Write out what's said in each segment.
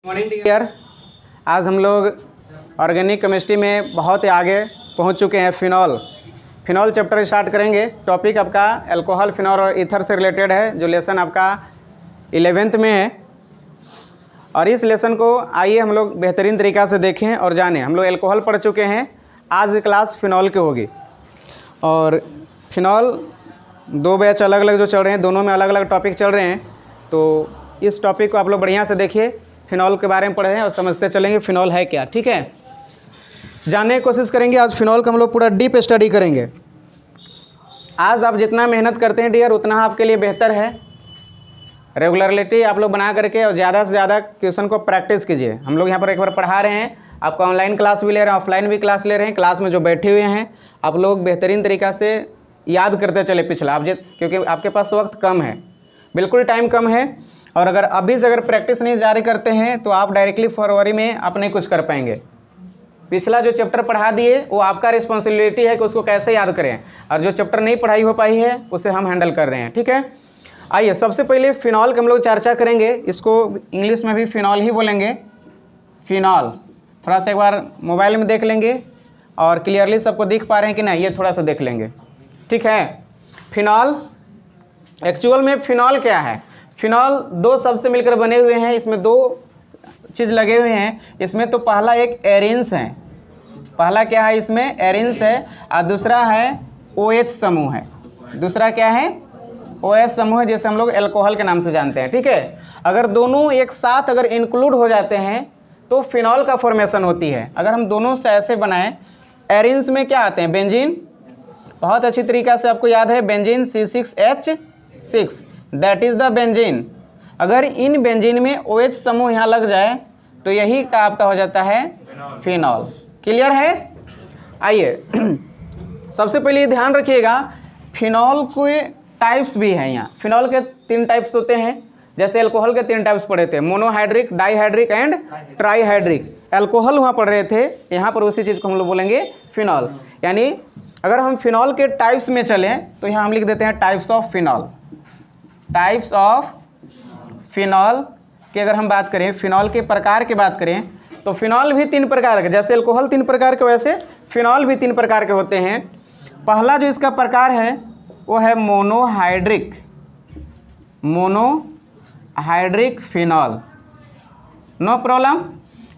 Morning dear. आज हम लोग ऑर्गेनिक केमिस्ट्री में बहुत ही आगे पहुंच चुके हैं। फिनॉल चैप्टर स्टार्ट करेंगे। टॉपिक आपका अल्कोहल, फिनॉल और ईथर से रिलेटेड है, जो लेसन आपका 11th में है। और इस लेसन को आइए हम लोग बेहतरीन तरीक़ा से देखें और जानें। हम लोग अल्कोहल पढ़ चुके हैं, आज की क्लास फिनॉल की होगी। और फिनॉल दो बैच अलग अलग जो चल रहे हैं, दोनों में अलग अलग टॉपिक चल रहे हैं। तो इस टॉपिक को आप लोग बढ़िया से देखिए, फिनॉल के बारे में पढ़ रहे हैं और समझते चलेंगे फिनॉल है क्या। ठीक है, जानने की कोशिश करेंगे। आज फिनॉल का हम लोग पूरा डीप स्टडी करेंगे। आज आप जितना मेहनत करते हैं डियर, उतना आपके लिए बेहतर है। रेगुलरिटी आप लोग बना करके और ज़्यादा से ज़्यादा क्वेश्चन को प्रैक्टिस कीजिए। हम लोग यहाँ पर एक बार पढ़ा रहे हैं, आपका ऑनलाइन क्लास भी ले रहे हैं, ऑफलाइन भी क्लास ले रहे हैं। क्लास में जो बैठे हुए हैं आप लोग बेहतरीन तरीक़ा से याद करते चले पिछला आप क्योंकि आपके पास वक्त कम है, बिल्कुल टाइम कम है। और अगर अभी से अगर प्रैक्टिस नहीं जारी करते हैं तो आप डायरेक्टली फरवरी में आप नहीं कुछ कर पाएंगे। पिछला जो चैप्टर पढ़ा दिए वो आपका रिस्पॉन्सिबिलिटी है कि उसको कैसे याद करें, और जो चैप्टर नहीं पढ़ाई हो पाई है उसे हम हैंडल कर रहे हैं। ठीक है, आइए सबसे पहले फिनॉल की हम लोग चर्चा करेंगे। इसको इंग्लिश में भी फिनॉल ही बोलेंगे, फिनॉल। थोड़ा सा एक बार मोबाइल में देख लेंगे और क्लियरली सबको दिख पा रहे हैं कि नहीं, ये थोड़ा सा देख लेंगे। ठीक है, फिनॉल एक्चुअल में फिनॉल क्या है? फिनॉल दो शब्द से मिलकर बने हुए हैं। इसमें दो चीज़ लगे हुए हैं। इसमें तो पहला एक एरिन्स है, पहला क्या है इसमें? एरिन्स है। और दूसरा है OH समूह है। दूसरा क्या है? OH समूह है, जैसे हम लोग अल्कोहल के नाम से जानते हैं। ठीक है, अगर दोनों एक साथ अगर इंक्लूड हो जाते हैं तो फिनॉल का फॉर्मेशन होती है। अगर हम दोनों से ऐसे बनाएं, एरिन्स में क्या आते हैं? बेंजीन, बहुत अच्छी तरीक़ा से आपको याद है, benzene C6H6, that is the benzene. अगर इन बेंजीन में OH समूह यहाँ लग जाए तो यही का आपका हो जाता है फिनॉल। क्लियर है? आइए सबसे पहले ध्यान रखिएगा, फिनॉल के टाइप्स भी हैं। यहाँ फिनॉल के 3 टाइप्स होते हैं। जैसे अल्कोहल के 3 टाइप्स पढ़े थे, monohydric, dihydric and trihydric. Alcohol वहाँ पढ़ रहे थे, यहाँ पर उसी चीज़ को हम लोग बोलेंगे फिनॉल। यानी अगर हम फिनॉल के टाइप्स में चलें तो यहाँ हम लिख देते हैं types of phenol. Types of phenol की अगर हम बात करें, फिनॉल के प्रकार की बात करें तो फिनॉल भी 3 प्रकार के, जैसे अल्कोहल 3 प्रकार के वैसे फिनॉल भी 3 प्रकार के होते हैं। पहला जो इसका प्रकार है वो है monohydric, monohydric phenol. No problem,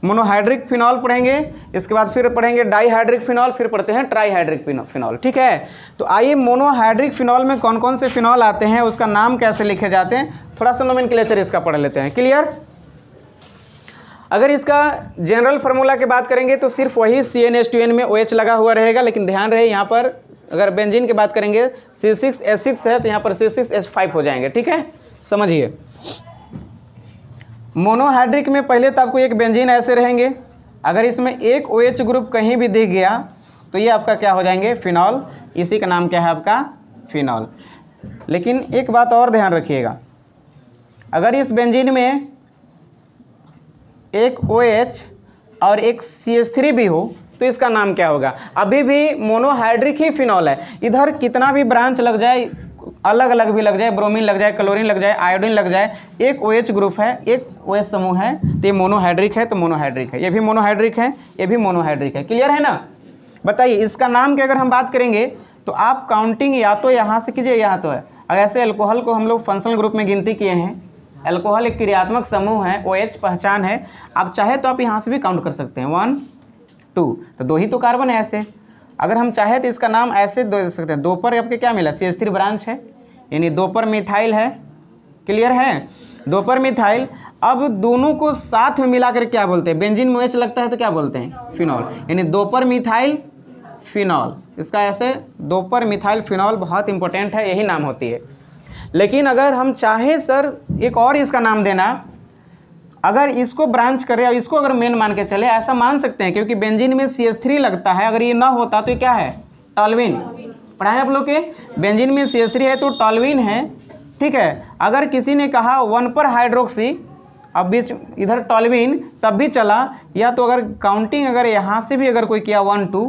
monohydric phenol पढ़ेंगे। इसके बाद फिर पढ़ेंगे डाईहाइड्रिक फिनॉल, फिर पढ़ते हैं ट्राईहाइड्रिक फिनॉल। ठीक है, तो आइए मोनोहाइड्रिक फिनॉल में कौन कौन से फिनॉल आते हैं, उसका नाम कैसे लिखे जाते हैं, थोड़ा सा नोमेनक्लेचर इसका पढ़ लेते हैं। क्लियर? अगर इसका जनरल फार्मूला की बात करेंगे तो सिर्फ वही CnH2n में OH लगा हुआ रहेगा, लेकिन ध्यान रहे यहाँ पर अगर बेंजीन की बात करेंगे C6H6 है तो यहाँ पर C6H5 हो जाएंगे। ठीक है, समझिए। मोनोहाइड्रिक में पहले तो आपको एक बेंजीन ऐसे रहेंगे, अगर इसमें एक OH ग्रुप कहीं भी दिख गया तो ये आपका क्या हो जाएंगे? फिनॉल। इसी का नाम क्या है? आपका फिनॉल। लेकिन एक बात और ध्यान रखिएगा, अगर इस बेंजीन में एक OH और एक CH3 भी हो तो इसका नाम क्या होगा? अभी भी मोनोहाइड्रिक ही फिनॉल है। इधर कितना भी ब्रांच लग जाए, अलग अलग भी लग जाए, ब्रोमीन लग जाए, क्लोरीन लग जाए, आयोडीन लग जाए, एक OH ग्रुप है, एक OH समूह है, तो ये मोनोहाइड्रिक है, तो मोनोहाइड्रिक है। ये भी मोनोहाइड्रिक है, ये भी मोनोहाइड्रिक है। क्लियर है ना? बताइए इसका नाम की अगर हम बात करेंगे तो आप काउंटिंग या तो यहाँ से कीजिए या तो है। अगर ऐसे अल्कोहल को हम लोग फंक्शनल ग्रुप में गिनती किए हैं, अल्कोहल एक क्रियात्मक समूह है, OH पहचान है, आप चाहे तो आप यहाँ से भी काउंट कर सकते हैं, 1 2, तो 2 ही तो कार्बन है ऐसे। अगर हम चाहे तो इसका नाम ऐसे दे सकते हैं, 2 पर आपके क्या मिला? CH3 ब्रांच है, यानी 2 पर मिथाइल है। क्लियर है? 2 पर मिथाइल। अब दोनों को साथ में मिलाकर क्या बोलते हैं? बेंजीन में OH लगता है तो क्या बोलते हैं? फिनॉल। यानी 2 पर मिथाइल फिनॉल, इसका ऐसे 2 पर मिथाइल फिनॉल बहुत इंपॉर्टेंट है, यही नाम होती है। लेकिन अगर हम चाहे सर एक और इसका नाम देना, अगर इसको ब्रांच करें और इसको अगर मेन मान के चले, ऐसा मान सकते हैं, क्योंकि बेंजीन में CH3 लगता है, अगर ये ना होता तो ये क्या है? टॉल्यूइन। पढ़ा है आप लोग के? बेंजीन में CH3 है तो टॉल्यूइन है। ठीक है, अगर किसी ने कहा 1 पर हाइड्रोक्सी, अब बीच इधर टॉल्यूइन, तब भी चला। या तो अगर काउंटिंग अगर यहाँ से भी अगर कोई किया 1 2,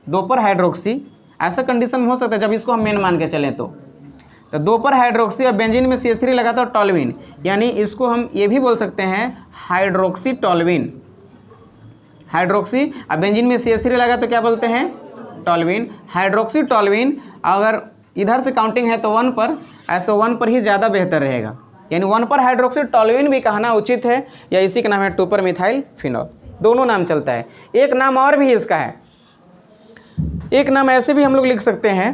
2 पर हाइड्रोक्सी, ऐसा कंडीशन हो सकता है जब इसको हम मेन मान के चलें तो तो 2 पर हाइड्रोक्सी और बेंजीन में CH3 लगा तो टॉल्यूइन, यानी इसको हम ये भी बोल सकते हैं हाइड्रोक्सी टॉल्यूइन। हाइड्रोक्सी और बेंजीन में CH3 लगा तो क्या बोलते हैं? टॉल्यूइन। हाइड्रोक्सी टॉल्यूइन अगर इधर से काउंटिंग है तो 1 पर, ऐसे 1 पर ही ज़्यादा बेहतर रहेगा, यानी 1 पर हाइड्रोक्सी टॉल्यूइन भी कहना उचित है, या इसी का नाम है 2 पर मिथाइल फिनॉल। दोनों नाम चलता है। एक नाम और भी इसका है, एक नाम ऐसे भी हम लोग लिख सकते हैं,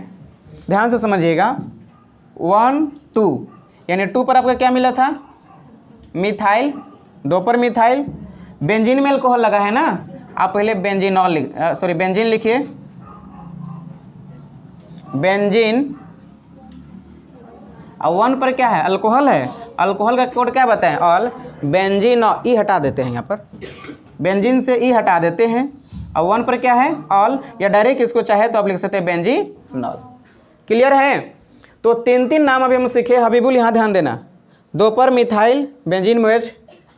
ध्यान से समझिएगा, 1 2, यानी 2 पर आपका क्या मिला था? मिथाइल, 2 पर मिथाइल, बेंजीन में अल्कोहल लगा है ना, आप पहले बेंजीनॉल बेंजीन लिखिए, बेंजीन, और 1 पर क्या है? अल्कोहल है। अल्कोहल का कोड क्या बताएं? ऑल। बेंजीनॉल, ई हटा देते हैं यहाँ पर, बेंजीन से ई हटा देते हैं, और 1 पर क्या है? ऑल, या डायरेक्ट इसको चाहे तो आप लिख सकते हैं बेंजीनॉल। क्लियर है? तो 3 नाम अभी हम सीखे। हबीबुल यहाँ ध्यान देना, 2 पर मिथाइल बेंजीन मोएच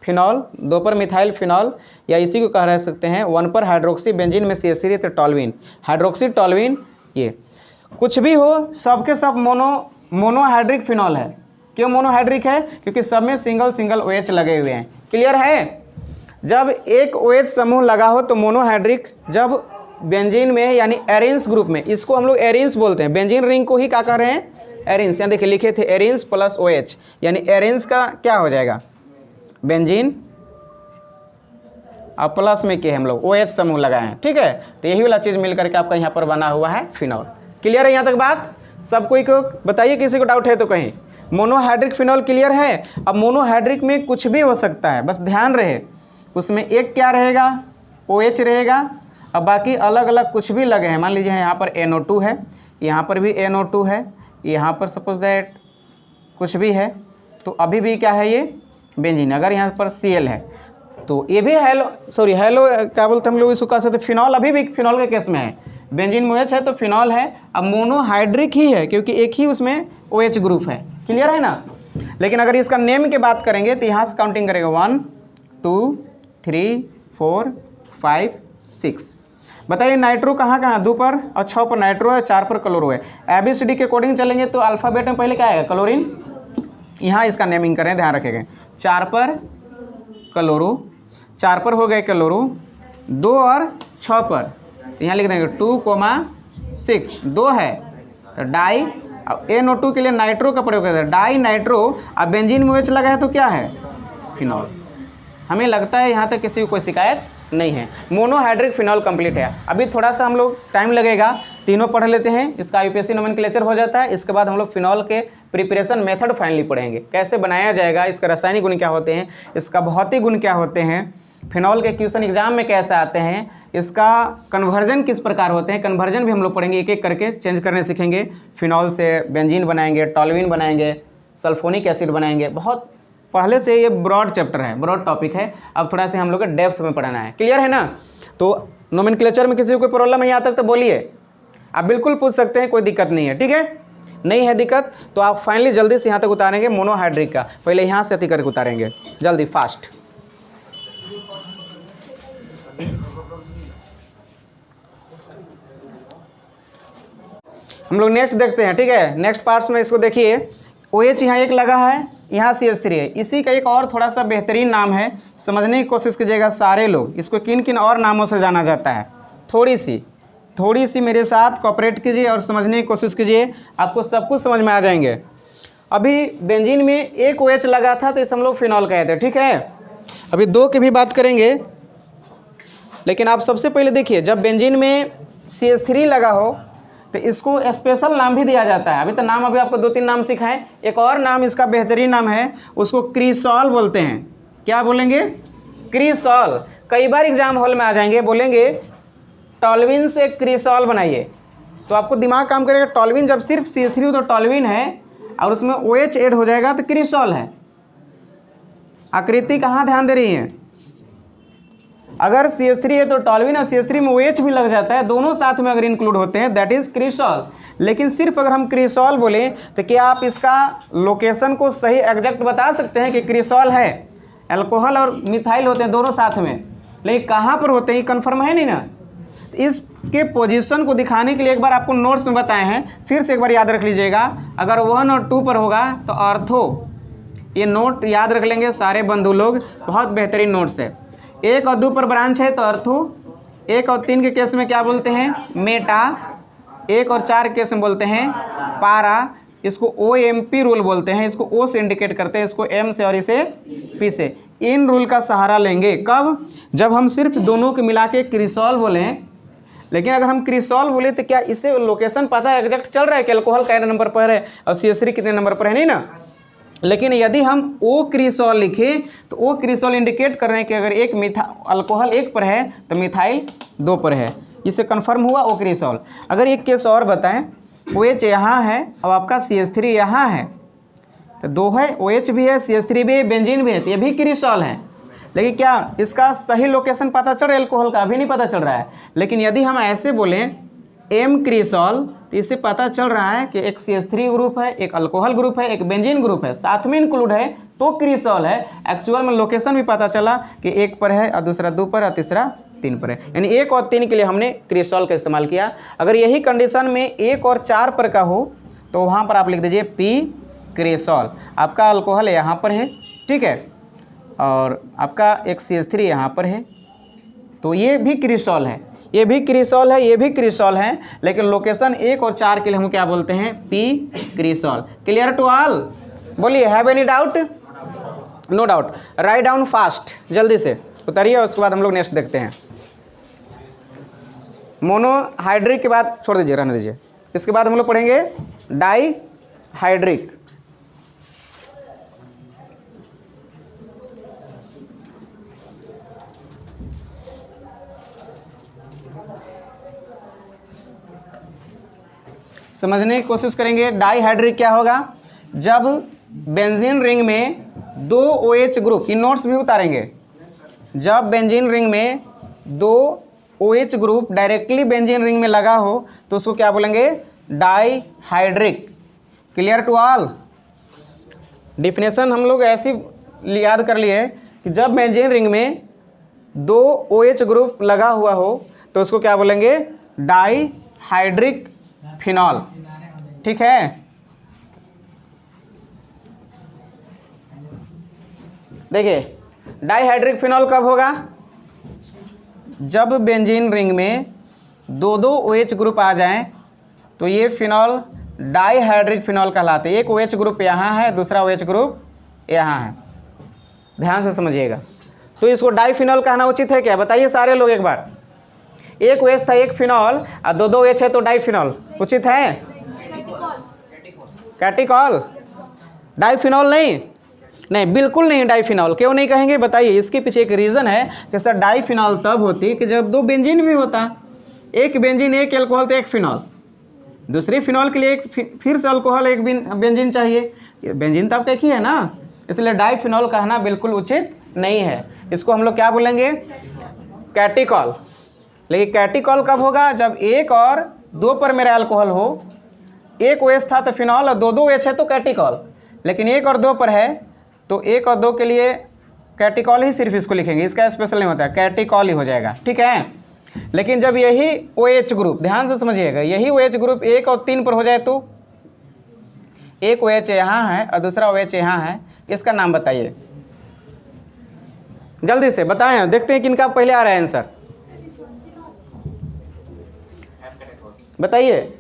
फिनॉल, 2 पर मिथाइल फिनॉल, या इसी को कह रह सकते हैं 1 पर हाइड्रोक्सी बेंजीन में CH3 तो टॉल्यूइन, हाइड्रोक्सी टॉल्यूइन। ये कुछ भी हो, सबके सब मोनोहाइड्रिक फिनॉल है। क्यों मोनोहाइड्रिक है? क्योंकि सब में सिंगल सिंगल OH लगे हुए हैं। क्लियर है? जब एक OH समूह लगा हो तो मोनोहाइड्रिक, जब बेंजीन में यानी एरिन्स ग्रुप में, इसको हम लोग एरिन्स बोलते हैं, बेंजीन रिंग को ही क्या कर रहे हैं? एरिन्स। यहाँ देखिए लिखे थे एरिन्स प्लस OH, यानी एरिन्स का क्या हो जाएगा? बेंजीन, और प्लस में क्या हम लोग OH समूह लगाए हैं। ठीक है, तो यही वाला चीज़ मिल करके आपका यहाँ पर बना हुआ है फिनॉल। क्लियर है यहाँ तक बात? सब कोई को बताइए, किसी को डाउट है तो कहीं। मोनोहाइड्रिक फिनॉल क्लियर है? अब मोनोहाइड्रिक में कुछ भी हो सकता है, बस ध्यान रहे, उसमें एक क्या रहेगा? OH रहेगा, अब बाकी अलग अलग कुछ भी लगे हैं। मान लीजिए यहाँ पर NO2 है, यहाँ पर भी NO2 है, यहाँ पर सपोज दैट कुछ भी है, तो अभी भी क्या है ये? बेंजीन। अगर यहाँ पर Cl है तो ये भी हेलो क्या बोलते हम लोग इसको कह सकते? फिनॉल। अभी भी फिनॉल के केस में है, बेंजीन में OH है तो फिनॉल है। अब मोनोहाइड्रिक ही है क्योंकि एक ही उसमें OH ग्रुप है। क्लियर है ना? लेकिन अगर इसका नेम की बात करेंगे तो यहाँ से काउंटिंग करेगा 1 2 3 4 5 6। बताइए नाइट्रो कहाँ 2 पर, और 6 पर नाइट्रो है, 4 पर क्लोरो है। ABCD के अकॉर्डिंग चलेंगे तो अल्फ़ाबेट में पहले क्या आएगा? क्लोरीन। यहाँ इसका नेमिंग करें, ध्यान रखेंगे। 4 पर क्लोरो, 4 पर हो गए क्लोरो, 2 और 6 पर यहाँ लिख देंगे 2,6, 2 है तो डाई। अब NO2 के लिए नाइट्रो का प्रयोग करते हैं, डाई नाइट्रो। अब बेंजीन में OH लगा है तो क्या है? फिनॉल। हमें लगता है यहाँ तक किसी को कोई शिकायत नहीं है। मोनोहाइड्रिक फिनॉल कंप्लीट है। अभी थोड़ा सा हम लोग टाइम लगेगा, तीनों पढ़ लेते हैं, इसका UPSC नोमेनक्लेचर हो जाता है। इसके बाद हम लोग फिनॉल के प्रिपरेशन मेथड फाइनली पढ़ेंगे, कैसे बनाया जाएगा, इसका रासायनिक गुण क्या होते हैं, इसका भौतिक गुण क्या होते हैं, फिनॉल के क्वेश्चन एग्जाम में कैसे आते हैं, इसका कन्वर्जन किस प्रकार होते हैं, कन्वर्जन भी हम लोग पढ़ेंगे, एक एक करके चेंज करने सीखेंगे। फिनॉल से बेंजीन बनाएंगे, टॉल्यूइन बनाएंगे, सल्फोनिक एसिड बनाएंगे। बहुत पहले से ये ब्रॉड चैप्टर है, ब्रॉड टॉपिक है, अब थोड़ा सा हम लोग को डेप्थ में पढ़ाना है। क्लियर है ना? तो नोमेनक्लेचर में किसी को कोई प्रॉब्लम है यहाँ तक तो बोलिए, आप बिल्कुल पूछ सकते हैं, कोई दिक्कत नहीं है। ठीक है, नहीं है दिक्कत तो आप फाइनली जल्दी से यहाँ तक उतारेंगे मोनोहाइड्रिक का। पहले यहाँ से अति करके उतारेंगे जल्दी फास्ट। हम लोग नेक्स्ट देखते हैं। ठीक है, नेक्स्ट पार्ट्स में इसको देखिए, OH यहाँ एक लगा है, यहाँ CH3 है। इसी का एक और थोड़ा सा बेहतरीन नाम है, समझने की कोशिश कीजिएगा सारे लोग। इसको किन किन और नामों से जाना जाता है, थोड़ी सी मेरे साथ कोऑपरेट कीजिए और समझने की कोशिश कीजिए, आपको सब कुछ समझ में आ जाएंगे। अभी बेंजीन में एक OH लगा था तो इसे हम लोग फिनॉल कहते हैं। ठीक है, अभी 2 की भी बात करेंगे, लेकिन आप सबसे पहले देखिए, जब बेंजीन में CH3 लगा हो तो इसको स्पेशल नाम भी दिया जाता है। अभी तो नाम, अभी आपको 2-3 नाम सिखाएं, एक और नाम इसका बेहतरीन नाम है, उसको क्रीसॉल बोलते हैं। क्या बोलेंगे? क्रीसॉल। कई बार एग्जाम हॉल में आ जाएंगे, बोलेंगे टॉल्यूइन से क्रीसॉल बनाइए, तो आपको दिमाग काम करेगा। टॉल्यूइन जब सिर्फ CH3 हो तो टॉल्यूइन है, और उसमें OH ऐड हो जाएगा तो क्रीसॉल है। आकृति कहाँ ध्यान दे रही है? अगर CH3 है तो टॉल्यूइन, और CH3 में OH भी लग जाता है, दोनों साथ में अगर इंक्लूड होते हैं दैट इज क्रीसॉल। लेकिन सिर्फ अगर हम क्रीसॉल बोले तो क्या आप इसका लोकेशन को सही एग्जैक्ट बता सकते हैं कि क्रीसॉल है? अल्कोहल और मिथाइल होते हैं दोनों साथ में, लेकिन कहाँ पर होते हैं कंफर्म है नहीं ना। इस के पोजीशन को दिखाने के लिए एक बार आपको नोट्स में बताए हैं, फिर से एक बार याद रख लीजिएगा। अगर 1 और 2 पर होगा तो ऑर्थो, ये नोट याद रख लेंगे सारे बंधु लोग, बहुत बेहतरीन नोट्स है। 1 और 2 पर ब्रांच है तो ऑर्थो, 1 और 3 के केस में क्या बोलते हैं, मेटा, 1 और 4 केस में बोलते हैं पारा, इसको OMP रूल बोलते हैं, इसको O से इंडिकेट करते हैं, इसको M से और इसे P से। इन रूल का सहारा लेंगे कब, जब हम सिर्फ दोनों को मिला के क्रिसॉल बोलें। लेकिन अगर हम क्रिसॉल बोले तो क्या इसे लोकेशन पता है, एग्जैक्ट चल रहा है कि अल्कोहल कितने नंबर पर है और CH3 कितने नंबर पर है, नहीं ना। लेकिन यदि हम O क्रिसॉल लिखें तो O क्रिसॉल इंडिकेट कर रहे हैं कि अगर एक अल्कोहल 1 पर है तो मिथाइल 2 पर है, इससे कन्फर्म हुआ O क्रिसॉल। अगर एक केस और बताएं, OH यहाँ है और आपका CH3 यहाँ है, तो 2 है, OH भी है, CH3 भी है, बेंजीन भी है, तो ये भी क्रिसॉल है। लेकिन क्या इसका सही लोकेशन पता चल रहा है अल्कोहल का, अभी नहीं पता चल रहा है। लेकिन यदि हम ऐसे बोलें M क्रिसॉल तो इससे पता चल रहा है कि एक CH3 ग्रुप है, एक अल्कोहल ग्रुप है, एक बेंजीन ग्रुप है, साथ में इंक्लूड है तो क्रिसॉल है। एक्चुअल में लोकेशन भी पता चला कि 1 पर है और दूसरा 2 पर और तीसरा 3 पर है, यानी 1 और 3 के लिए हमने क्रिसॉल का इस्तेमाल किया। अगर यही कंडीशन में 1 और 4 पर का हो तो वहाँ पर आप लिख दीजिए P क्रिसॉल। आपका अल्कोहल यहाँ पर है, ठीक है, और आपका एक CH3 यहाँ पर है, तो ये भी क्रिसॉल है, ये भी क्रिसॉल है, ये भी क्रिसॉल है। लेकिन लोकेशन 1 और 4 के लिए हम क्या बोलते हैं, P cresol. Clear to all, बोलिए have any doubt, no doubt. Right down fast, जल्दी से उतरिए, उसके बाद हम लोग नेक्स्ट देखते हैं। मोनोहाइड्रिक के बाद छोड़ दीजिए, रहने दीजिए। इसके बाद हम लोग पढ़ेंगे डाईहाइड्रिक। समझने की कोशिश करेंगे डाईहाइड्रिक क्या होगा। जब बेंजीन रिंग में 2 OH ग्रुप, इन नोट्स भी उतारेंगे, जब बेंजीन रिंग में 2 OH group directly benzene ring में लगा हो तो उसको क्या बोलेंगे, dihydric. Clear to all. Definition हम लोग ऐसी याद कर लिए कि जब बेंजीन रिंग में 2 OH ग्रुप लगा हुआ हो तो उसको क्या बोलेंगे, डाईहाइड्रिक फिनॉल, ठीक है। देखिए डाईहाइड्रिक फिनॉल कब होगा, जब बेंजीन रिंग में 2 OH ग्रुप आ जाएं तो ये फिनॉल डाईहाइड्रिक फिनॉल कहलाते हैं। एक OH ग्रुप यहाँ है, दूसरा OH ग्रुप यहाँ है, ध्यान से समझिएगा। तो इसको डाईफिनॉल कहना उचित है क्या, बताइए सारे लोग एक बार। एक OH था, एक फिनॉल, और 2 OH है तो डाईफिनॉल, उचित है। कैटिकॉल, डाईफिनॉल नहीं, बिल्कुल नहीं डाईफिनॉल। क्यों नहीं कहेंगे बताइए, इसके पीछे एक रीज़न है कि सर डाईफिनॉल तब होती कि जब 2 बेंजीन भी होता, एक बेंजीन एक अल्कोहल तो एक फिनॉल, दूसरी फिनॉल के लिए एक फिर से अल्कोहल एक बेंजीन चाहिए, बेंजीन तो आपका एक ही है ना, इसलिए डाईफिनॉल कहना बिल्कुल उचित नहीं है। इसको हम लोग क्या बोलेंगे, कैटिकॉल। लेकिन कैटिकॉल कब होगा, जब 1 और 2 पर मेरा अल्कोहल हो, एक OH था तो फिनॉल और 2 OH है तो कैटिकॉल। लेकिन 1 और 2 पर है तो 1 और 2 के लिए कैटिकॉल ही सिर्फ इसको लिखेंगे, इसका स्पेशल नहीं होता है, कैटिकॉल ही हो जाएगा, ठीक है। लेकिन जब यही OH ग्रुप, ध्यान से समझिएगा, यही OH ग्रुप 1 और 3 पर हो जाए तो एक OH यहाँ है और दूसरा OH यहाँ है, इसका नाम बताइए, जल्दी से बताएं, देखते हैं किनका पहले आ रहा है आंसर, बताइए।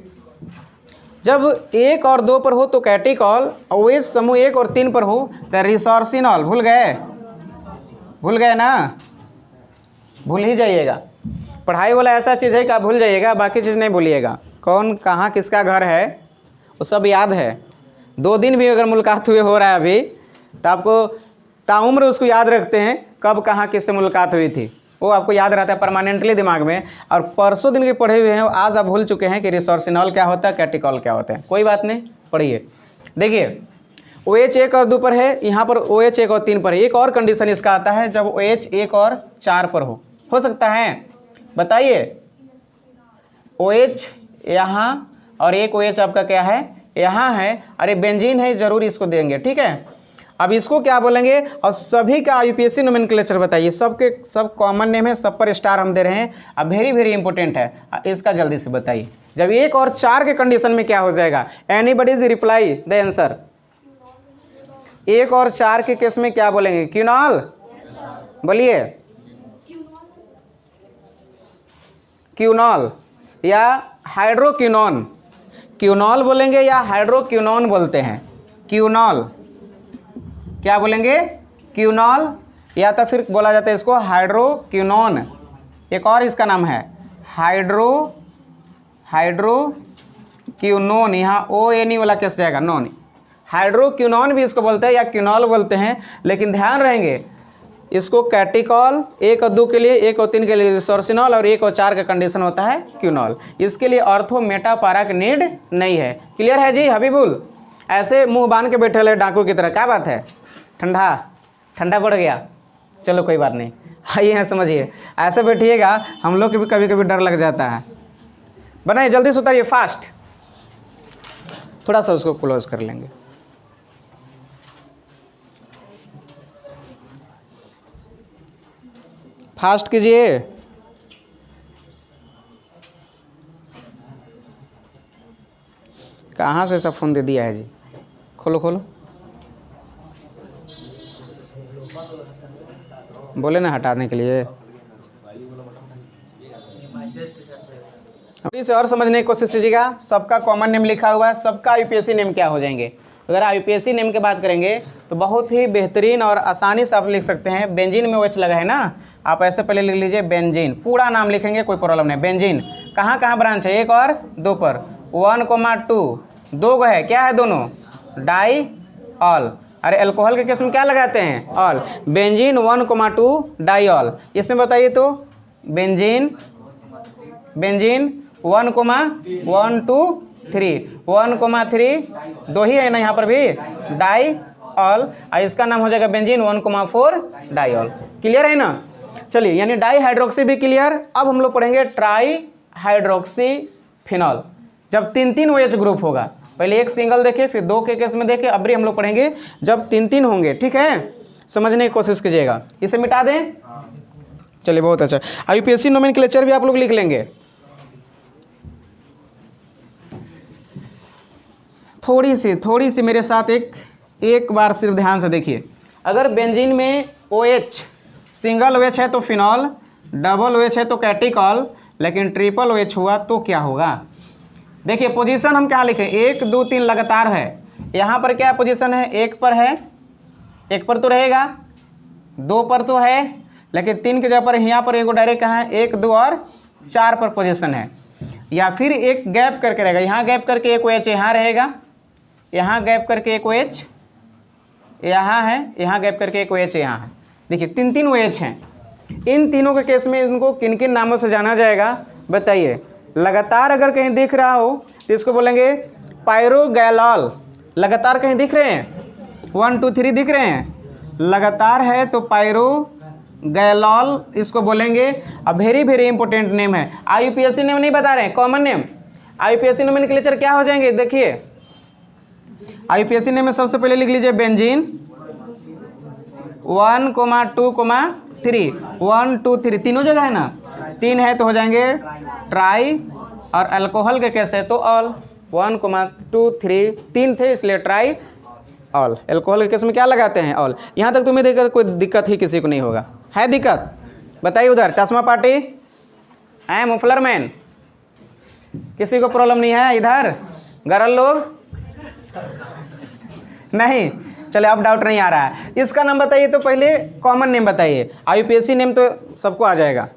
जब 1 और 2 पर हो तो कैटिकॉल, और OH समूह 1 और 3 पर हो तो रिसोर्सिनॉल। भूल गए ना, भूल ही जाइएगा। पढ़ाई वाला ऐसा चीज़ है कि आप भूल जाइएगा, बाकी चीज़ नहीं भूलिएगा। कौन कहाँ किसका घर है वो सब याद है। 2 दिन भी अगर मुलाकात हुए हो रहा है अभी तो आपको ताउम्र उसको याद रखते हैं कब कहाँ किससे मुलाकात हुई थी, वो आपको याद रहता है परमानेंटली दिमाग में। और परसों दिन के पढ़े हुए हैं, आज आप भूल चुके हैं कि रिसोर्सिनॉल क्या होता है, कैटिकॉल क्या होता है। कोई बात नहीं, पढ़िए। देखिए OH 1 और 2 पर है, यहाँ पर OH 1 और 3 पर है। एक और कंडीशन इसका आता है जब OH 1 और 4 पर हो सकता है, बताइए। OH यहाँ और एक OH आपका क्या है, यहाँ है, अरे बेंजीन है, ज़रूर इसको देंगे, ठीक है। अब इसको क्या बोलेंगे, और सभी का आईयूपीएसी नोमेनक्लेचर बताइए, सबके सब कॉमन नेम है, सब पर स्टार हम दे रहे हैं। अब वेरी वेरी इंपॉर्टेंट है, इसका जल्दी से बताइए। जब 1 और 4 के कंडीशन में क्या हो जाएगा, एनीबॉडीज रिप्लाई द आंसर। 1 और 4 के केस में क्या बोलेंगे, क्यूनॉल, बोलिए क्यूनॉल या हाइड्रोक्यूनॉन, क्यूनॉल बोलेंगे या हाइड्रोक्यूनॉन बोलते हैं, क्यूनॉल, क्या बोलेंगे, क्यूनॉल, या तो फिर बोला जाता है इसको हाइड्रोक्यूनॉन। एक और इसका नाम है हाइड्रोक्यूनोन, यहाँ ONE वाला केस जाएगा, नॉन। हाइड्रोक्यूनॉन भी इसको बोलते हैं या क्यूनॉल बोलते हैं, लेकिन ध्यान रहेंगे इसको कैटिकॉल 1 और 2 के लिए, 1 और 3 के लिए रिसोर्सिनॉल, और 1 और 4 का कंडीशन होता है क्यूनॉल। इसके लिए ऑर्थो मेटापारा की नीड नहीं है। क्लियर है जी हबीबुल? ऐसे मुंह बांध के बैठे रहे डाकू की तरह, क्या बात है, ठंडा पड़ गया, चलो कोई बात नहीं, आइए यहाँ समझिए, ऐसे बैठिएगा, हम लोग को भी कभी कभी डर लग जाता है। बनाइए जल्दी से, उतारिए फास्ट, थोड़ा सा उसको क्लोज कर लेंगे। फास्ट कीजिए। कहाँ से सब फोन दे दिया है जी, खोलो खोलो, बोले ना हटाने के लिए। इसे और समझने की कोशिश कीजिएगा। सबका कॉमन नेम लिखा हुआ है, सबका आईयूपीएसी नेम क्या हो जाएंगे। अगर आईयूपीएसी नेम की बात करेंगे तो बहुत ही बेहतरीन और आसानी से आप लिख सकते हैं। बेंजीन में OH लगा है ना, आप ऐसे पहले लिख लीजिए बेंजीन, पूरा नाम लिखेंगे, कोई प्रॉब्लम नहीं। बेंजीन कहाँ कहाँ ब्रांच है, 1 और 2 पर, 1,2 2 गो है, क्या है दोनों, डाई ऑल। अरे अल्कोहल के केस में क्या लगाते हैं, ऑल। बेंजीन 1,2 डाई ऑल, इसमें बताइए तो बेंजीन 1,1,2,3 दो ही है ना यहाँ पर भी, डाई ऑल, और इसका नाम हो जाएगा बेंजीन 1,4 डाई ऑल। क्लियर है ना? चलिए, यानी डाई हाइड्रोक्सी भी क्लियर। अब हम लोग पढ़ेंगे ट्राई हाइड्रोक्सी फिनॉल। जब 3 OH ग्रुप होगा, पहले एक सिंगल देखे, फिर 2 के केस में देखे, अब भी हम लोग पढ़ेंगे जब 3 होंगे। ठीक है, समझने की कोशिश कीजिएगा। इसे मिटा दें, चलिए बहुत अच्छा। आईयूपीएसी नोमेनक्लेचर भी आप लोग लिख लेंगे। थोड़ी सी मेरे साथ एक बार सिर्फ ध्यान से देखिए। अगर बेंजीन में OH सिंगल OH है तो फिनॉल, डबल OH है तो कैटिकॉल, लेकिन ट्रिपल OH हुआ तो क्या होगा। देखिए पोजीशन हम क्या लिखें, 1 2 3 लगातार है। यहाँ पर क्या पोजीशन है, 1 पर है, 1 पर तो रहेगा, 2 पर तो है, लेकिन 3 के जगह पर यहाँ पर एगो डायरेक्ट कहाँ है, 1 2 और 4 पर पोजीशन है। या फिर एक गैप करके रहेगा, यहाँ गैप करके एक OH यहाँ रहेगा, यहाँ गैप करके एक OH यहाँ है, यहाँ गैप करके एक OH यहाँ है। देखिए 3 OH हैं। इन तीनों के केस में इनको किन किन नामों से जाना जाएगा बताइए। लगातार अगर कहीं दिख रहा हो तो इसको बोलेंगे पायरोगैलॉल। लगातार कहीं दिख रहे हैं, 1 2 3 दिख रहे हैं, लगातार है तो पायरोगैलॉल इसको बोलेंगे। अब वेरी वेरी इंपॉर्टेंट नेम है, आईयूपीएसी नेम नहीं बता रहे हैं, कॉमन नेम। आईयूपीएसी नोमेनक्लेचर क्या हो जाएंगे, देखिए आईयूपीएसी नेम में सबसे पहले लिख लीजिए बेंजीन 1, 2, 3, 1 2 3 तीनों जगह है ना, 3 है तो हो जाएंगे ट्राई, और अल्कोहल के केस है तो ऑल। 1, 2, 3 3 थे इसलिए ट्राई ऑल। अल्कोहल के केस में क्या लगाते हैं, ऑल। यहाँ तक तुम्हें देखकर कोई दिक्कत ही किसी को नहीं होगा, है दिक्कत बताइए। उधर चश्मा पार्टी है, मुफलर मैन, किसी को प्रॉब्लम नहीं है इधर, गरल लोग नहीं, चले अब डाउट नहीं आ रहा है। इसका नाम बताइए तो पहले कॉमन नेम बताइए, आईयूपीएसी नेम तो सबको आ जाएगा।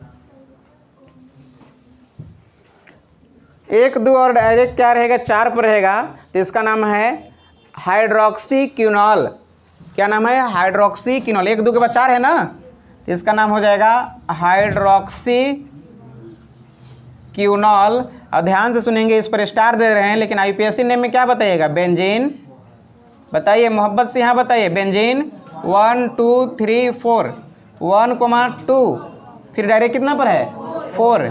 1 2 और डायरेक्ट क्या रहेगा, 4 पर रहेगा तो इसका नाम है हाइड्रोक्सीक्यूनॉल। क्या नाम है, हाइड्रोक्सीक्यूनॉल। 1 2 के बाद 4 है ना, इसका नाम हो जाएगा हाइड्रोक्सीक्यूनॉल। और ध्यान से सुनेंगे, इस पर स्टार दे रहे हैं, लेकिन आईयूपीएसी नेम में क्या बताइएगा, बेंजीन बताइए, मोहब्बत से यहाँ बताइए, बेंजीन 1 2 3 4, 1, 2, फिर डायरेक्ट कितना पर है, 4,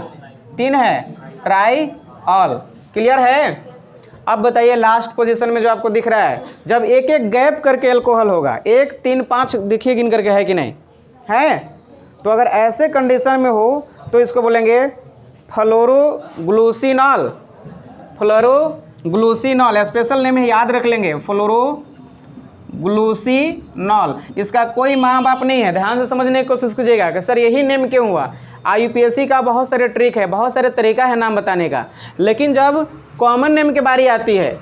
3 है ट्राई ऑल। क्लियर है? अब बताइए लास्ट पोजीशन में जो आपको दिख रहा है, जब एक एक गैप करके अल्कोहल होगा, 1 3 5 देखिए गिन करके, है कि नहीं है? तो अगर ऐसे कंडीशन में हो तो इसको बोलेंगे फ्लोरोग्लूसिनॉल। फ्लोरोग्लूसिनॉल स्पेशल नेम है, याद रख लेंगे, फ्लोरोग्लूसिनॉल। इसका कोई माँ बाप नहीं है, ध्यान से समझने की कोशिश कीजिएगा कि सर यही नेम क्यों हुआ। IUPAC का बहुत सारे ट्रिक है, बहुत सारे तरीका है नाम बताने का, लेकिन जब कॉमन नेम की बारी आती है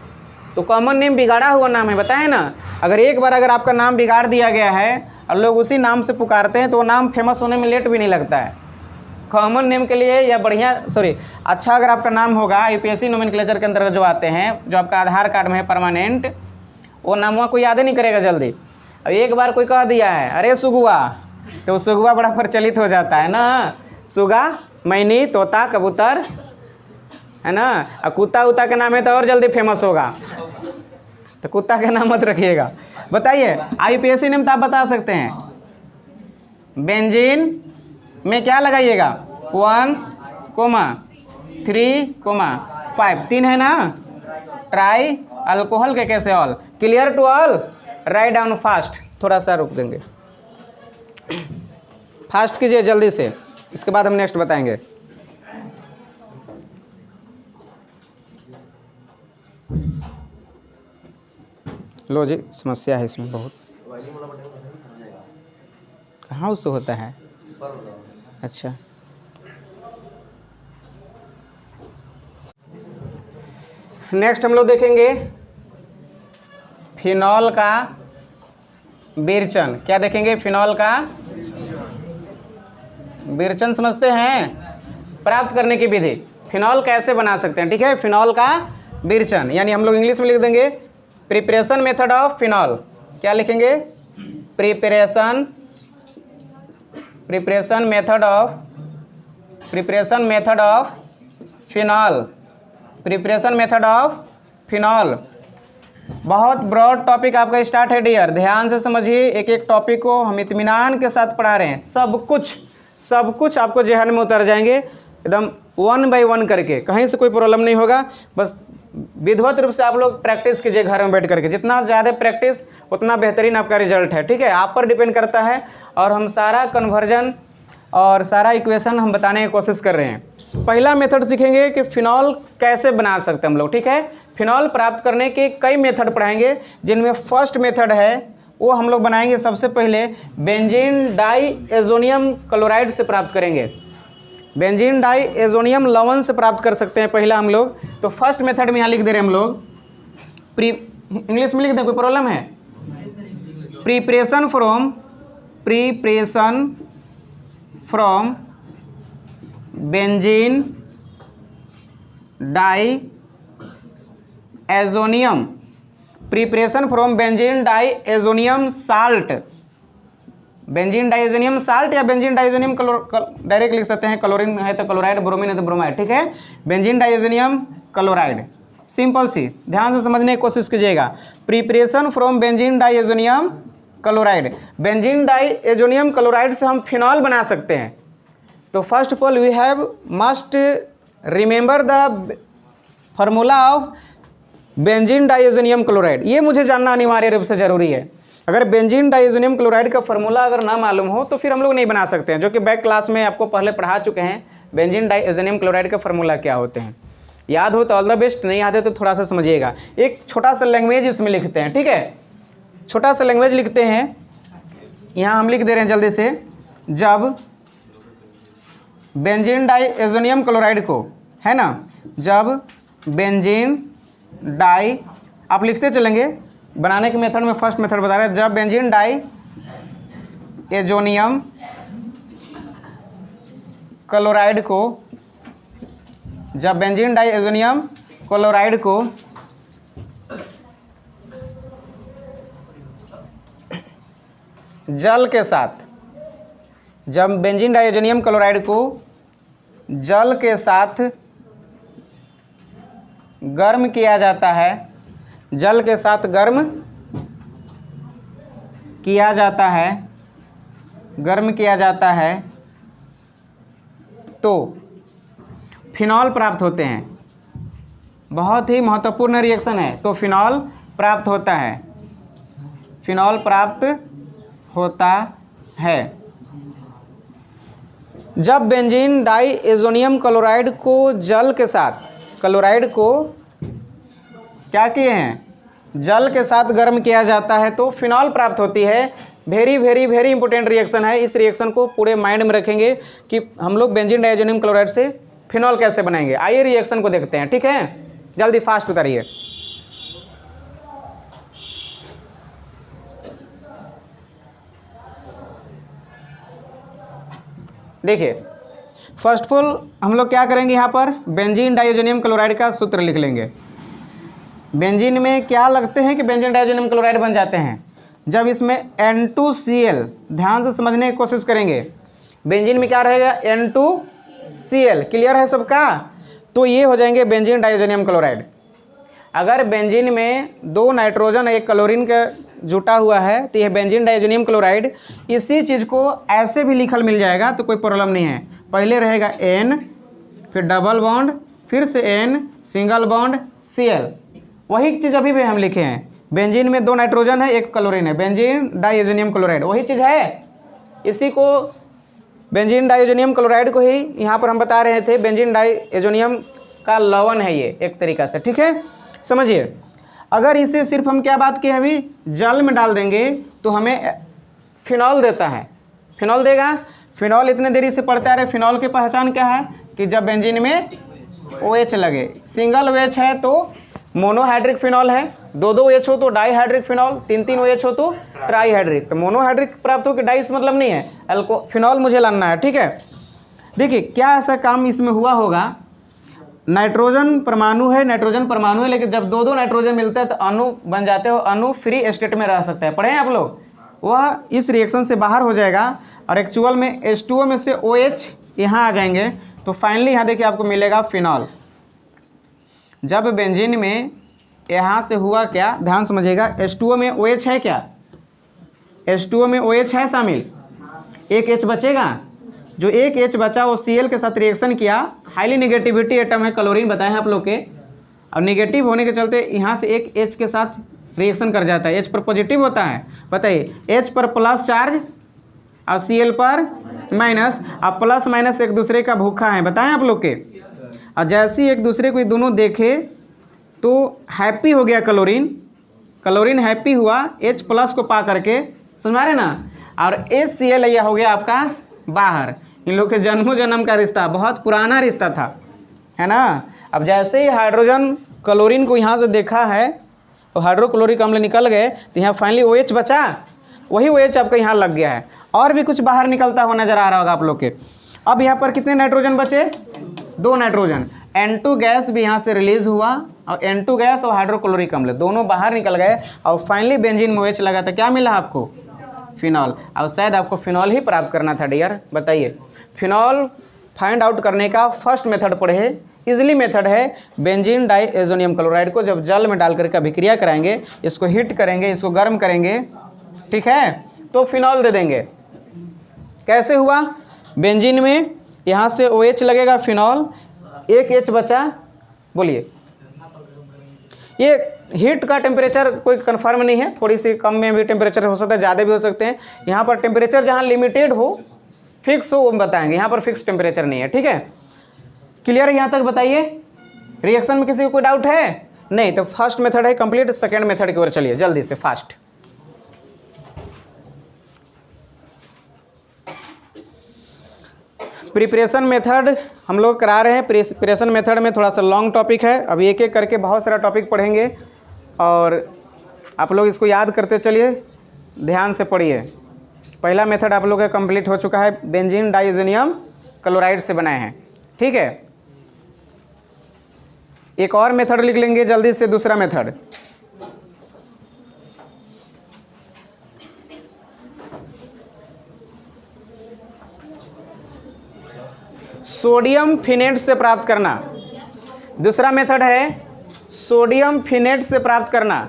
तो कॉमन नेम बिगाड़ा हुआ नाम है, बताएं ना। अगर एक बार अगर आपका नाम बिगाड़ दिया गया है और लोग उसी नाम से पुकारते हैं तो वो नाम फेमस होने में लेट भी नहीं लगता है। कॉमन नेम के लिए या बढ़िया अच्छा अगर आपका नाम होगा IUPAC नोमेनक्लेचर के अंतर्गत जो आते हैं, जो आपका आधार कार्ड में है परमानेंट, वो नाम कोई याद ही नहीं करेगा जल्दी। अब एक बार कोई कह दिया है अरे सुगुआ, तो सुगुआ बड़ा प्रचलित हो जाता है ना। सुगा, मैनी, तोता, कबूतर, है ना। और कुत्ता उता के नाम है तो और जल्दी फेमस होगा, तो कुत्ता के नाम मत रखिएगा। बताइए IUPAC नेम तो आप बता सकते हैं। बेंजीन में क्या लगाइएगा, 1, 3, 5, 3 है ना। ट्राई अल्कोहल के कैसे all, clear to all, right down fast. थोड़ा सा रुक देंगे, फास्ट कीजिए जल्दी से, इसके बाद हम नेक्स्ट बताएंगे। लो जी, समस्या है इसमें बहुत। कहाँ उससे होता है? अच्छा, नेक्स्ट हम लोग देखेंगे फिनॉल का विरचन। क्या देखेंगे? फिनॉल का विरचन समझते हैं, प्राप्त करने की विधि, फिनॉल कैसे बना सकते हैं। ठीक है, फिनॉल का विरचन यानी हम लोग इंग्लिश में लिख देंगे प्रिपरेशन मेथड ऑफ फिनॉल। क्या लिखेंगे? Preparation method of phenol. Preparation method of phenol बहुत ब्रॉड टॉपिक आपका स्टार्ट है डियर, ध्यान से समझिए। एक एक टॉपिक को हम इत्मीनान के साथ पढ़ा रहे हैं, सब कुछ आपको जेहन में उतर जाएंगे एकदम 1 by 1 करके, कहीं से कोई प्रॉब्लम नहीं होगा। बस विधिवत रूप से आप लोग प्रैक्टिस कीजिए घर में बैठ करके, जितना ज़्यादा प्रैक्टिस उतना बेहतरीन आपका रिजल्ट है। ठीक है, आप पर डिपेंड करता है, और हम सारा कन्वर्जन और सारा इक्वेशन हम बताने की कोशिश कर रहे हैं। पहला मेथड सीखेंगे कि फिनॉल कैसे बना सकते हैं हम लोग। ठीक है, फिनॉल प्राप्त करने के कई मेथड पढ़ाएंगे, जिनमें फर्स्ट मेथड है वो हम लोग बनाएंगे सबसे पहले बेंजीन डाईएजोनियम क्लोराइड से प्राप्त करेंगे। बेंजीन डाईएजोनियम लवण से प्राप्त कर सकते हैं पहला हम लोग। तो फर्स्ट मेथड में यहाँ लिख दे रहे हैं हम लोग, इंग्लिश में लिख दें, कोई प्रॉब्लम है? Preparation from benzene diazonium, preparation from benzene diazonium salt. Benzene diazonium salt या बेंजीन डाईएजोनियम डायरेक्ट लिख सकते हैं, क्लोरीन है तो क्लोराइड, ब्रोमीन है तो ब्रोमाइड। ठीक है, बेंजीन डाईएजोनियम क्लोराइड, सिंपल सी, ध्यान से समझने की कोशिश कीजिएगा। Preparation from benzene diazonium chloride, benzene diazonium chloride से हम फिनॉल बना सकते हैं। तो first of all we have must remember the formula of benzene diazonium chloride. ये मुझे जानना अनिवार्य रूप से जरूरी है। अगर बेंजीन डाईएजोनियम क्लोराइड का फार्मूला अगर ना मालूम हो तो फिर हम लोग नहीं बना सकते हैं, जो कि बैक क्लास में आपको पहले पढ़ा चुके हैं बेंजीन डाईएजोनियम क्लोराइड का फार्मूला क्या होते हैं। याद हो तो ऑल द बेस्ट, नहीं याद है तो थोड़ा सा समझिएगा। एक छोटा सा लैंग्वेज इसमें लिखते हैं। ठीक है, छोटा सा लैंग्वेज लिखते हैं, यहाँ हम लिख दे रहे हैं जल्दी से। जब बेंजीन डाईएजोनियम क्लोराइड को, है ना, जब बेंजीन डाई, आप लिखते चलेंगे, बनाने के मेथड में फर्स्ट मेथड बता रहे हैं। जब बेंजीन डाईएजोनियम क्लोराइड को, जब बेंजीन डाईएजोनियम क्लोराइड को जल के साथ, जब बेंजीन डाईएजोनियम क्लोराइड को जल के साथ गर्म किया जाता है, जल के साथ गर्म किया जाता है, गर्म किया जाता है, तो फिनॉल प्राप्त होते हैं। बहुत ही महत्वपूर्ण रिएक्शन है, तो फिनॉल प्राप्त होता है, फिनॉल प्राप्त होता है। जब बेंजीन डाइएजोनियम क्लोराइड को जल के साथ, क्लोराइड को क्या किए हैं, जल के साथ गर्म किया जाता है तो फिनॉल प्राप्त होती है। Very very very important reaction है। इस रिएक्शन को पूरे माइंड में रखेंगे कि हम लोग बेंजीन डाइएजोनियम क्लोराइड से फिनॉल कैसे बनाएंगे। आइए रिएक्शन को देखते हैं, ठीक है, जल्दी फास्ट उतारिए। देखिए फर्स्ट ऑफ ऑल हम लोग क्या करेंगे, यहाँ पर बेंजीन डाइएजोनियम क्लोराइड का सूत्र लिख लेंगे। बेंजीन में क्या लगते हैं कि बेंजीन डाइएजोनियम क्लोराइड बन जाते हैं जब इसमें N2Cl, ध्यान से समझने की कोशिश करेंगे। बेंजीन में क्या रहेगा, N2Cl, क्लियर है सबका। तो ये हो जाएंगे बेंजीन डाइएजोनियम क्लोराइड। अगर बेंजीन में 2 नाइट्रोजन एक क्लोरीन का जुटा हुआ है तो यह बेंजीन डाइएजोनियम क्लोराइड। इसी चीज़ को ऐसे भी लिखल मिल जाएगा तो कोई प्रॉब्लम नहीं है। पहले रहेगा N, फिर डबल बॉन्ड, फिर से N, सिंगल बॉन्ड Cl। वही चीज़ अभी भी हम लिखे हैं, बेंजीन में 2 नाइट्रोजन है एक क्लोरीन है, बेंजीन डाइएजोनियम क्लोराइड वही चीज़ है। इसी को बेंजीन डाइएजोनियम क्लोराइड को ही यहाँ पर हम बता रहे थे, बेंजीन डाइएजोनियम का लवण है ये एक तरीक़ा से, ठीक है, समझिए। अगर इसे सिर्फ हम क्या बात की अभी जल में डाल देंगे तो हमें फिनॉल देता है, फिनॉल देगा। फिनॉल इतने देरी से पढ़ते आ रहे, फिनॉल की पहचान क्या है कि जब बेंजीन में OH लगे, सिंगल OH है तो मोनोहाइड्रिक फिनॉल है, 2 OH हो तो डाईहाइड्रिक फिनॉल, 3 OH हो तो ट्राईहाइड्रिक। तो मोनोहाइड्रिक प्राप्त हो कि डाई से मतलब नहीं है, फिनॉल मुझे लाना है, ठीक है। देखिए क्या ऐसा काम इसमें हुआ होगा, नाइट्रोजन परमाणु है, नाइट्रोजन परमाणु है, लेकिन जब 2 नाइट्रोजन मिलते हैं तो अणु बन जाते हैं, अणु फ्री स्टेट में रह सकता है, पढ़े हैं आप लोग। वह इस रिएक्शन से बाहर हो जाएगा और एक्चुअल में H2O में से OH यहाँ आ जाएंगे। तो फाइनली यहाँ देखिए आपको मिलेगा फिनॉल। जब बेंजीन में यहाँ से हुआ क्या, ध्यान समझिएगा, H2O में OH है क्या, H2O में OH है शामिल, एक H बचेगा, जो एक H बचा वो Cl के साथ रिएक्शन किया, हाईली निगेटिविटी एटम है, क्लोरीन बताए हैं आप लोग के, और निगेटिव होने के चलते यहाँ से एक H के साथ रिएक्शन कर जाता है, H पर पॉजिटिव होता है, बताइए, H पर प्लस चार्ज और Cl पर माइनस, अब प्लस माइनस एक दूसरे का भूखा है, बताएं आप लोग के। और जैसे ही एक दूसरे को दोनों देखे तो हैप्पी हो गया क्लोरीन, क्लोरीन हैप्पी हुआ H प्लस को पा करके, समझ रहे ना, और HCl यह हो गया आपका बाहर। इन लोग के जन्मों जन्म का रिश्ता, बहुत पुराना रिश्ता था, है ना। अब जैसे ही हाइड्रोजन क्लोरीन को यहाँ से देखा है तो हाइड्रोक्लोरिक अम्ल निकल गए, तो यहाँ फाइनली OH बचा, वही OH आपका यहाँ लग गया है, और भी कुछ बाहर निकलता हुआ नजर आ रहा होगा आप लोग के। अब यहाँ पर कितने नाइट्रोजन बचे, 2 नाइट्रोजन, N2 गैस भी यहाँ से रिलीज हुआ और N2 गैस और हाइड्रोक्लोरिक अम्ल दोनों बाहर निकल गए और फाइनली बेंजीन में OH लगा, तो क्या मिला आपको, फिनॉल। और शायद आपको फिनॉल ही प्राप्त करना था डियर, बताइए। फिनॉल फाइंड आउट करने का फर्स्ट मेथड पढ़े, इजीली मेथड है, बेंजीन डाइएजोनियम क्लोराइड को जब जल में डाल करके अभिक्रिया कराएंगे, इसको हीट करेंगे, इसको गर्म करेंगे, ठीक है, तो फिनॉल दे देंगे। कैसे हुआ, बेंजीन में यहाँ से OH लगेगा, फिनॉल, एक H बचा, बोलिए। ये हीट का टेम्परेचर कोई कंफर्म नहीं है, थोड़ी सी कम में भी टेम्परेचर हो सकता है, ज़्यादा भी हो सकते हैं। यहाँ पर टेम्परेचर जहाँ लिमिटेड हो, फिक्स हो, वो बताएंगे, यहाँ पर फिक्स टेम्परेचर नहीं है, ठीक है। क्लियर है यहाँ तक, बताइए। रिएक्शन में किसी को कोई डाउट है नहीं, तो फर्स्ट मेथड है कंप्लीट, सेकेंड मेथड की ओर चलिए जल्दी से फास्ट। प्रिपरेशन मेथड हम लोग करा रहे हैं। प्रिपरेशन मेथड में थोड़ा सा लॉन्ग टॉपिक है, अभी एक एक करके बहुत सारा टॉपिक पढ़ेंगे और आप लोग इसको याद करते चलिए, ध्यान से पढ़िए। पहला मेथड आप लोग का कंप्लीट हो चुका है, बेंजीन डाइएजोनियम क्लोराइड से बनाए हैं, ठीक है। एक और मेथड लिख लेंगे जल्दी से, दूसरा मेथड, सोडियम फिनेट से प्राप्त करना। दूसरा मेथड है सोडियम फिनेट से प्राप्त करना,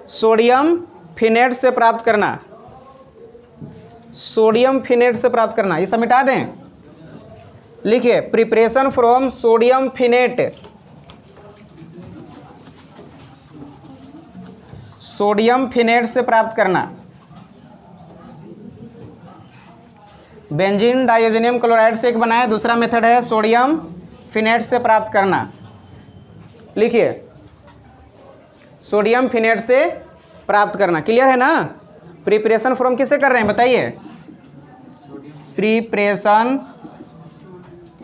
सोडियम फिनेट से प्राप्त करना, सोडियम फिनेट से प्राप्त करना। ये सब मिटा दें, लिखिए प्रिपरेशन फ्रॉम सोडियम फिनेट, सोडियम फिनेट से प्राप्त करना, बेंजीन डाइओजेनियम क्लोराइड से एक बनाया, दूसरा मेथड है सोडियम फिनेट से प्राप्त करना। लिखिए, सोडियम फिनेट से प्राप्त करना। क्लियर है ना? प्रिपरेशन फ्रॉम किससे कर रहे हैं बताइए? Preparation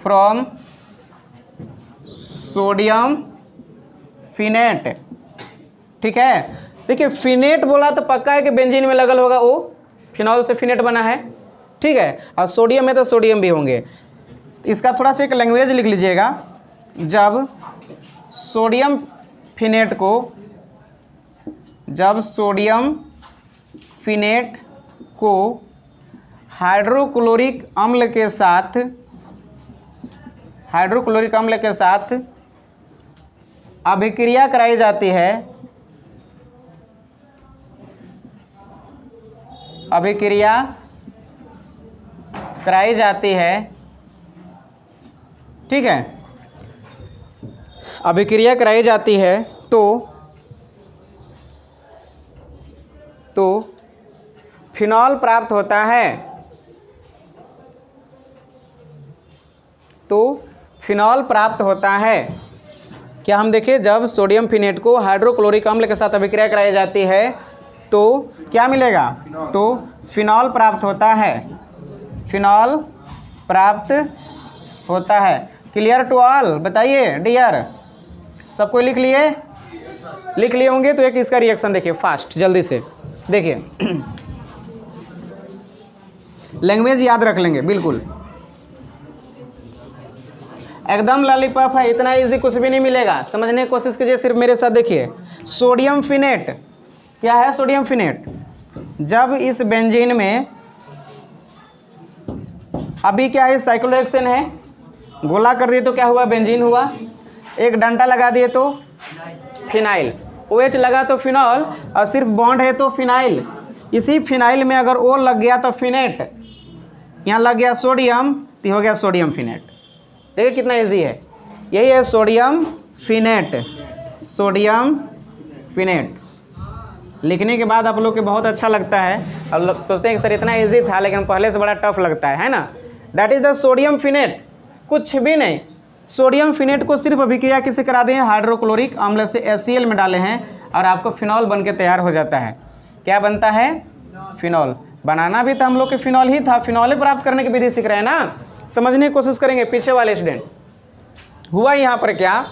from sodium phenate. ठीक है, देखिए फिनेट बोला तो पक्का है कि बेंजीन में लगल होगा, वो फिनॉल से फिनेट बना है। ठीक है, और सोडियम में तो सोडियम भी होंगे। इसका थोड़ा सा एक लैंग्वेज लिख लीजिएगा। जब सोडियम फिनेट को हाइड्रोक्लोरिक अम्ल के साथ अभिक्रिया कराई जाती है, ठीक है, अभिक्रिया कराई जाती है तो फिनॉल प्राप्त होता है। क्या हम देखें, जब सोडियम फिनेट को हाइड्रोक्लोरिक अम्ल के साथ अभिक्रिया कराई जाती है तो क्या मिलेगा? तो फिनॉल प्राप्त होता है। Clear to all? बताइए डियर, सब कोई लिख लिए होंगे? तो एक इसका रिएक्शन देखिए फास्ट, जल्दी से देखिए। लैंग्वेज याद रख लेंगे, बिल्कुल एकदम लॉलीपॉप है, इतना इजी कुछ भी नहीं मिलेगा। समझने की कोशिश कीजिए, सिर्फ मेरे साथ देखिए। सोडियम फिनेट क्या है? सोडियम फिनेट जब इस बेंजीन में अभी क्या है, साइक्लोहेक्सेन है, गोला कर दिए तो क्या हुआ? बेंजीन हुआ। एक डंडा लगा दिए तो फिनाइल, OH लगा तो फिनॉल, और सिर्फ बॉन्ड है तो फिनाइल। इसी फिनाइल में अगर O लग गया तो फिनेट, यहाँ लग गया सोडियम तो हो गया सोडियम फिनेट। देखिए कितना इजी है। यही है सोडियम फिनेट। लिखने के बाद आप लोग को बहुत अच्छा लगता है, और लोग सोचते हैं कि सर इतना इजी था, लेकिन पहले से बड़ा टफ लगता है ना? That is the sodium phenate. कुछ भी नहीं, सोडियम फिनेट को सिर्फ अभिक्रिया किसे करा दें? हाइड्रोक्लोरिक अम्ल से HCl में डाले हैं, और आपको फिनॉल बन के तैयार हो जाता है। क्या बनता है? फिनॉल। बनाना भी तो हम लोग के फिनॉल ही था, फिनॉल प्राप्त करने की विधि सीख रहे हैं ना। समझने की कोशिश करेंगे पीछे वाले स्टूडेंट। हुआ यहाँ पर क्या?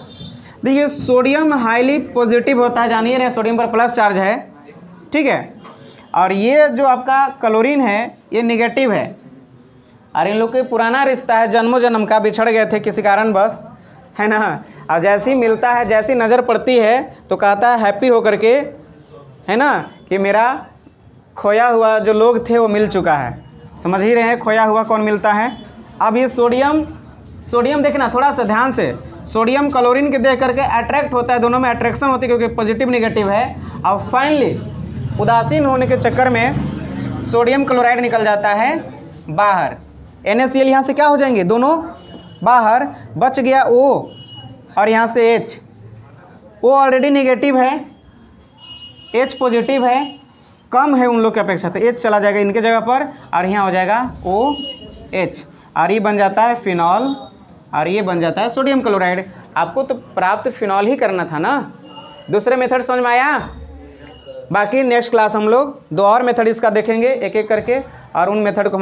देखिए सोडियम हाईली पॉजिटिव होता है, जानिए रहे, सोडियम पर प्लस चार्ज है, ठीक है, और ये जो आपका क्लोरीन है ये निगेटिव है। और इन लोग के पुराना रिश्ता है, जन्मों जन्म का, बिछड़ गए थे किसी कारणवश, है ना। और जैसे ही मिलता है, जैसी नज़र पड़ती है तो कहता है हैप्पी होकर के, है ना, कि मेरा खोया हुआ जो लोग थे वो मिल चुका है। समझ ही रहे हैं खोया हुआ कौन मिलता है। अब ये सोडियम देखना थोड़ा सा ध्यान से, सोडियम क्लोरीन के देख करके अट्रैक्ट होता है, दोनों में अट्रैक्शन होती है क्योंकि पॉजिटिव निगेटिव है। अब फाइनली उदासीन होने के चक्कर में सोडियम क्लोराइड निकल जाता है बाहर। NaCl यहाँ से क्या हो जाएंगे? दोनों बाहर। बच गया O और यहाँ से H। O ऑलरेडी निगेटिव है, H पॉजिटिव है, कम है उन लोग की अपेक्षा, तो H चला जाएगा इनके जगह पर, और यहाँ हो जाएगा OH, और ये बन जाता है फिनॉल, और ये बन जाता है सोडियम क्लोराइड। आपको तो प्राप्त फिनॉल ही करना था ना। दूसरे मेथड समझ में आया? बाकी नेक्स्ट क्लास हम लोग 2 और मेथड इसका देखेंगे एक एक करके, और उन मेथड को हम लोग